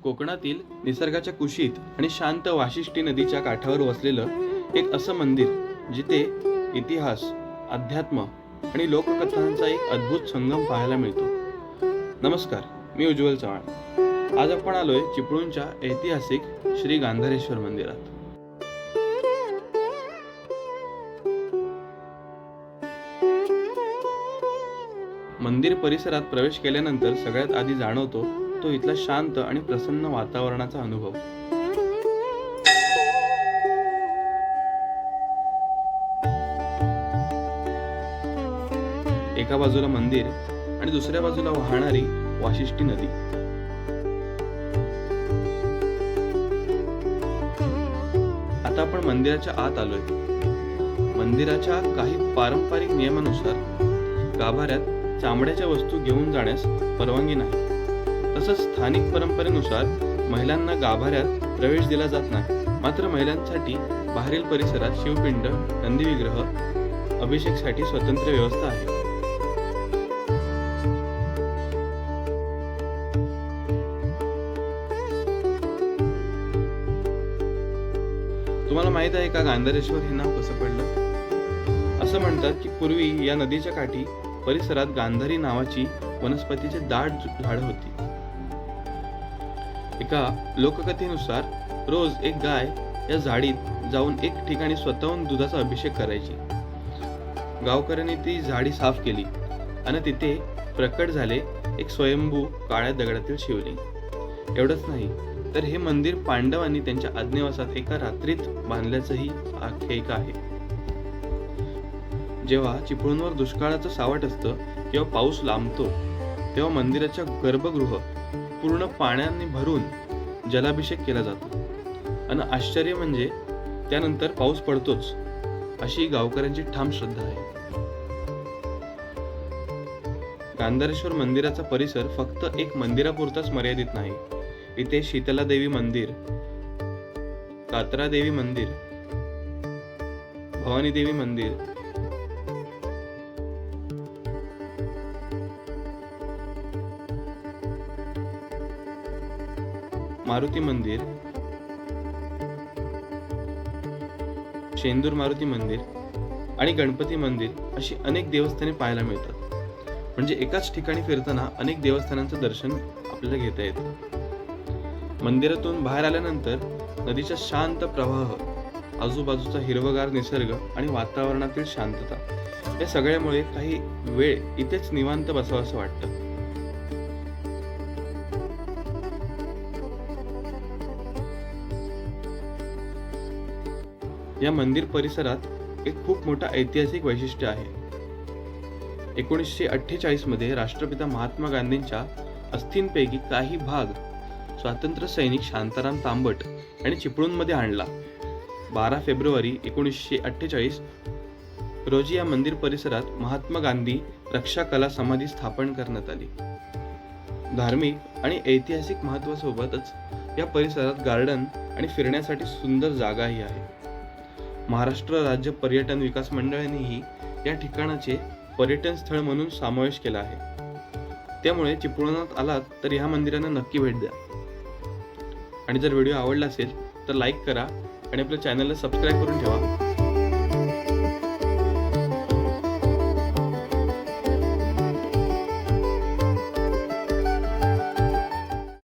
कोकणातील निसर्गाच्या कुशीत आणि शांत वाशिष्ठी नदीच्या काठावर वसलेलं एक असं मंदिर जिथे इतिहास, अध्यात्म आणि लोककथांचा एक अद्भुत संगम पाहायला मिळतो. नमस्कार, मी उज्ज्वल चव्हाण. आज आपण आलोय चिपळूणच्या ऐतिहासिक श्री गांधारेश्वर मंदिरात. मंदिर परिसरात प्रवेश केल्यानंतर सगळ्यात आधी जाणवतो तो इथला शांत आणि प्रसन्न वातावरणाचा अनुभव. एका बाजूला मंदिर आणि दुसऱ्या बाजूला वाहणारी वाशिष्ठी नदी. आता आपण मंदिराच्या आत आलोय. मंदिराच्या काही पारंपरिक नियमानुसार गाभाऱ्यात चामड्याच्या वस्तू घेऊन जाण्यास परवानगी नाही. तसंच स्थानिक परंपरेनुसार महिलांना गाभाऱ्यात प्रवेश दिला जात नाही. मात्र महिलांसाठी बाहेरील परिसरात शिवपिंड, नंदी विग्रह, अभिषेकसाठी स्वतंत्र व्यवस्था आहे. तुम्हाला माहित आहे का गांधारेश्वर हे नाव कसं पडलं? असं म्हणतात की पूर्वी या नदीच्या काठी परिसरात गांधारी नावाची वनस्पतीची दाट झाडं होती. एका लोककथेनुसार रोज एक गाय या झाडीत जाऊन एक ठिकाणी स्वतःहून दुधाचा अभिषेक करायची. गावकऱ्यांनी ती झाडी साफ केली आणि तिथे प्रकट झाले एक स्वयंभू काळ्या दगडातील शिवलिंग. एवढंच नाही तर हे मंदिर पांडवांनी त्यांच्या अज्ञातवासात एका रात्रीत बांधल्याचंही आख्यायिका आहे. जेव्हा चिपळूणवर दुष्काळाचं सावट असतं किंवा पाऊस लांबतो तेव्हा मंदिराच्या गर्भगृह पूर्ण पाण्याने भरून जलाभिषेक केला जातो. आणि आश्चर्य म्हणजे त्यानंतर पाऊस पडतोच अशी गावकऱ्यांची ठाम श्रद्धा आहे. गांधारेश्वर मंदिराचा परिसर फक्त एक मंदिरापुरताच मर्यादित नाही. इथे शीतला देवी मंदिर, कात्रा देवी मंदिर, भवानी देवी मंदिर, मारुती मंदिर, शेंदूर मारुती मंदिर आणि गणपती मंदिर अशी अनेक देवस्थाने पाहायला मिळतात. म्हणजे एकाच ठिकाणी फिरताना अनेक देवस्थानांचं दर्शन आपल्याला घेता येतं. मंदिरातून बाहेर आल्यानंतर नदीचा शांत प्रवाह, आजूबाजूचा हिरवगार निसर्ग आणि वातावरणातील शांतता या सगळ्यामुळे काही वेळ इथेच निवांत बसावं असं वाटतं. या मंदिर परिसरात एक खूप मोठा ऐतिहासिक वैशिष्ट्य आहे. 1948 मध्ये राष्ट्रपिता महात्मा गांधींच्या अस्थींपैकी काही भाग स्वातंत्र्य सैनिक शांताराम तांबट आणि चिपळूणमध्ये आणला. 12 फेब्रुवारी 1948 रोजी या मंदिर परिसरात महात्मा गांधी रक्षा कला समाधी स्थापन करण्यात आली. धार्मिक आणि ऐतिहासिक महत्त्वासोबतच या परिसरात गार्डन आणि फिरण्यासाठी सुंदर जागाही आहे. महाराष्ट्र राज्य पर्यटन विकास मंडळानेही या ठिकाणाचे पर्यटन स्थळ म्हणून समावेश केला आहे. त्यामुळे चिपळूणात आलात तर ह्या मंदिरांना नक्की भेट द्या. आणि जर व्हिडिओ आवडला असेल तर लाईक करा आणि आपल्या चॅनलला सबस्क्राईब करून ठेवा.